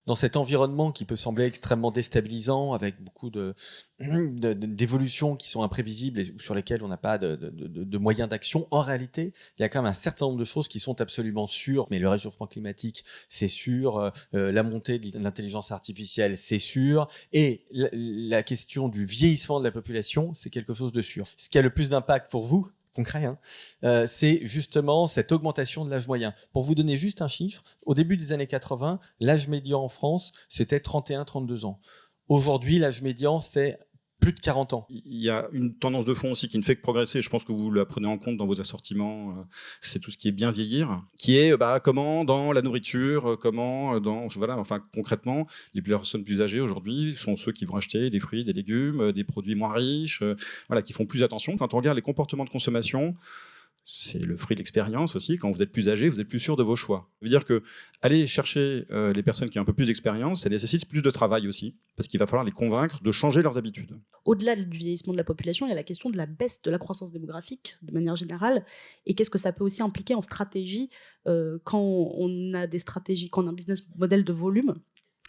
dans cet environnement qui peut sembler extrêmement déstabilisant, avec beaucoup d'évolutions qui sont imprévisibles et sur lesquelles on n'a pas de moyens d'action, en réalité, il y a quand même un certain nombre de choses qui sont absolument sûres. Mais le réchauffement climatique, c'est sûr. La montée de l'intelligence artificielle, c'est sûr. Et la question du vieillissement de la population, c'est quelque chose de sûr. Ce qui a le plus d'impact pour vous, concret, c'est justement cette augmentation de l'âge moyen. Pour vous donner juste un chiffre, au début des années 80, l'âge médian en France, c'était 31-32 ans. Aujourd'hui, l'âge médian, c'est plus de 40 ans. Il y a une tendance de fond aussi qui ne fait que progresser, je pense que vous la prenez en compte dans vos assortiments, c'est tout ce qui est bien vieillir, qui est comment dans la nourriture, comment dans... Voilà, enfin concrètement, les personnes plus âgées aujourd'hui sont ceux qui vont acheter des fruits, des légumes, des produits moins riches, voilà, qui font plus attention. Quand on regarde les comportements de consommation, c'est le fruit de l'expérience aussi. Quand vous êtes plus âgé, vous êtes plus sûr de vos choix. Ça veut dire que aller chercher les personnes qui ont un peu plus d'expérience, ça nécessite plus de travail aussi, parce qu'il va falloir les convaincre de changer leurs habitudes. Au-delà du vieillissement de la population, il y a la question de la baisse de la croissance démographique de manière générale, et qu'est-ce que ça peut aussi impliquer en stratégie quand on a des stratégies, quand on a un business model de volume,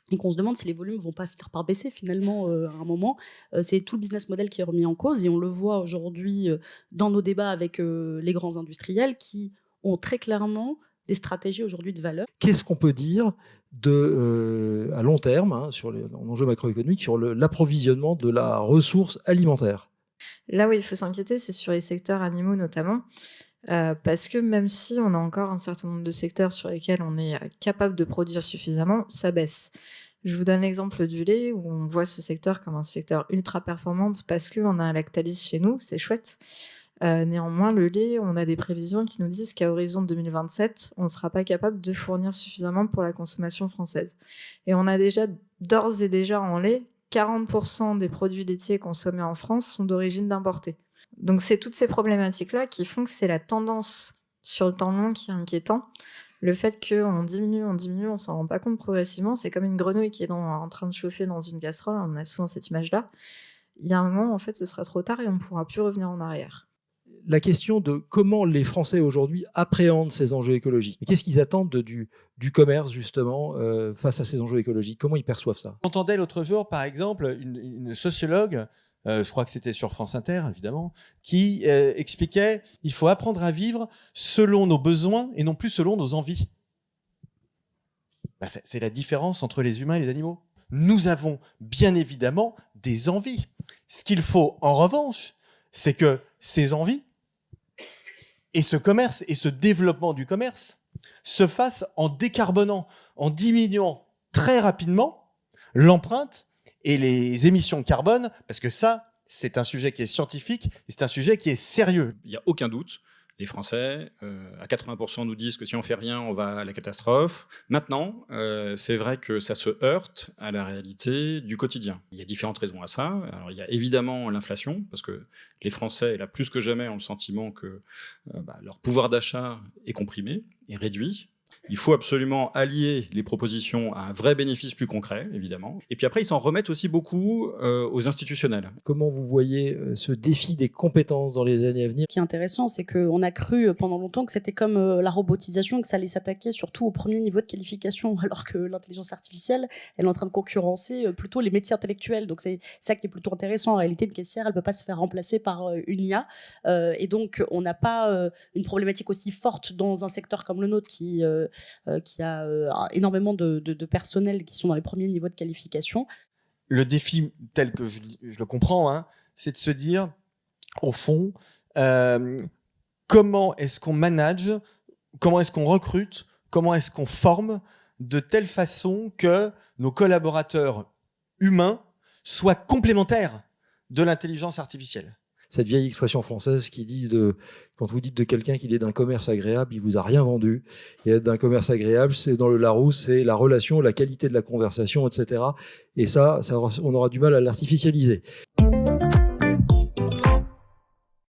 et qu'on se demande si les volumes vont pas finir par baisser finalement à un moment. C'est tout le business model qui est remis en cause, et on le voit aujourd'hui dans nos débats avec les grands industriels qui ont très clairement des stratégies aujourd'hui de valeur. Qu'est-ce qu'on peut dire à long terme, sur l'enjeu macroéconomique, sur l'approvisionnement de la ressource alimentaire? Là où il faut s'inquiéter, c'est sur les secteurs animaux notamment. Parce que même si on a encore un certain nombre de secteurs sur lesquels on est capable de produire suffisamment, ça baisse. Je vous donne l'exemple du lait, où on voit ce secteur comme un secteur ultra performant parce qu'on a un Lactalis chez nous, c'est chouette. Néanmoins, le lait, on a des prévisions qui nous disent qu'à horizon 2027, on ne sera pas capable de fournir suffisamment pour la consommation française. Et on a d'ores et déjà en lait, 40% des produits laitiers consommés en France sont d'origine d'importés. Donc c'est toutes ces problématiques-là qui font que c'est la tendance sur le temps long qui est inquiétant. Le fait qu'on diminue, on s'en rend pas compte progressivement. C'est comme une grenouille qui est en train de chauffer dans une casserole. On a souvent cette image-là. Il y a un moment, en fait, ce sera trop tard et on ne pourra plus revenir en arrière. La question de comment les Français aujourd'hui appréhendent ces enjeux écologiques. Qu'est-ce qu'ils attendent du commerce, justement, face à ces enjeux écologiques? Comment ils perçoivent ça? J'entendais l'autre jour, par exemple, une sociologue, je crois que c'était sur France Inter, évidemment, qui expliquait qu'il faut apprendre à vivre selon nos besoins et non plus selon nos envies. C'est la différence entre les humains et les animaux. Nous avons bien évidemment des envies. Ce qu'il faut, en revanche, c'est que ces envies et ce commerce et ce développement du commerce se fassent en décarbonant, en diminuant très rapidement l'empreinte et les émissions de carbone, parce que ça, c'est un sujet qui est scientifique et c'est un sujet qui est sérieux. Il n'y a aucun doute. Les Français, à 80%, nous disent que si on fait rien, on va à la catastrophe. Maintenant, c'est vrai que ça se heurte à la réalité du quotidien. Il y a différentes raisons à ça. Alors, il y a évidemment l'inflation, parce que les Français, là, plus que jamais, ont le sentiment que leur pouvoir d'achat est comprimé, est réduit. Il faut absolument allier les propositions à un vrai bénéfice plus concret, évidemment. Et puis après, ils s'en remettent aussi beaucoup aux institutionnels. Comment vous voyez ce défi des compétences dans les années à venir? Ce qui est intéressant, c'est qu'on a cru pendant longtemps que c'était comme la robotisation, que ça allait s'attaquer surtout au premier niveau de qualification, alors que l'intelligence artificielle, elle est en train de concurrencer plutôt les métiers intellectuels. Donc c'est ça qui est plutôt intéressant. En réalité, une caissière, elle ne peut pas se faire remplacer par une IA. Et donc, on n'a pas une problématique aussi forte dans un secteur comme le nôtre qui a énormément de personnel qui sont dans les premiers niveaux de qualification. Le défi, tel que je le comprends, c'est de se dire, au fond, comment est-ce qu'on manage, comment est-ce qu'on recrute, comment est-ce qu'on forme de telle façon que nos collaborateurs humains soient complémentaires de l'intelligence artificielle. Cette vieille expression française qui dit quand vous dites de quelqu'un qu'il est d'un commerce agréable, il vous a rien vendu. Et être d'un commerce agréable, c'est dans le Larousse, c'est la relation, la qualité de la conversation, etc. Et ça, on aura du mal à l'artificialiser.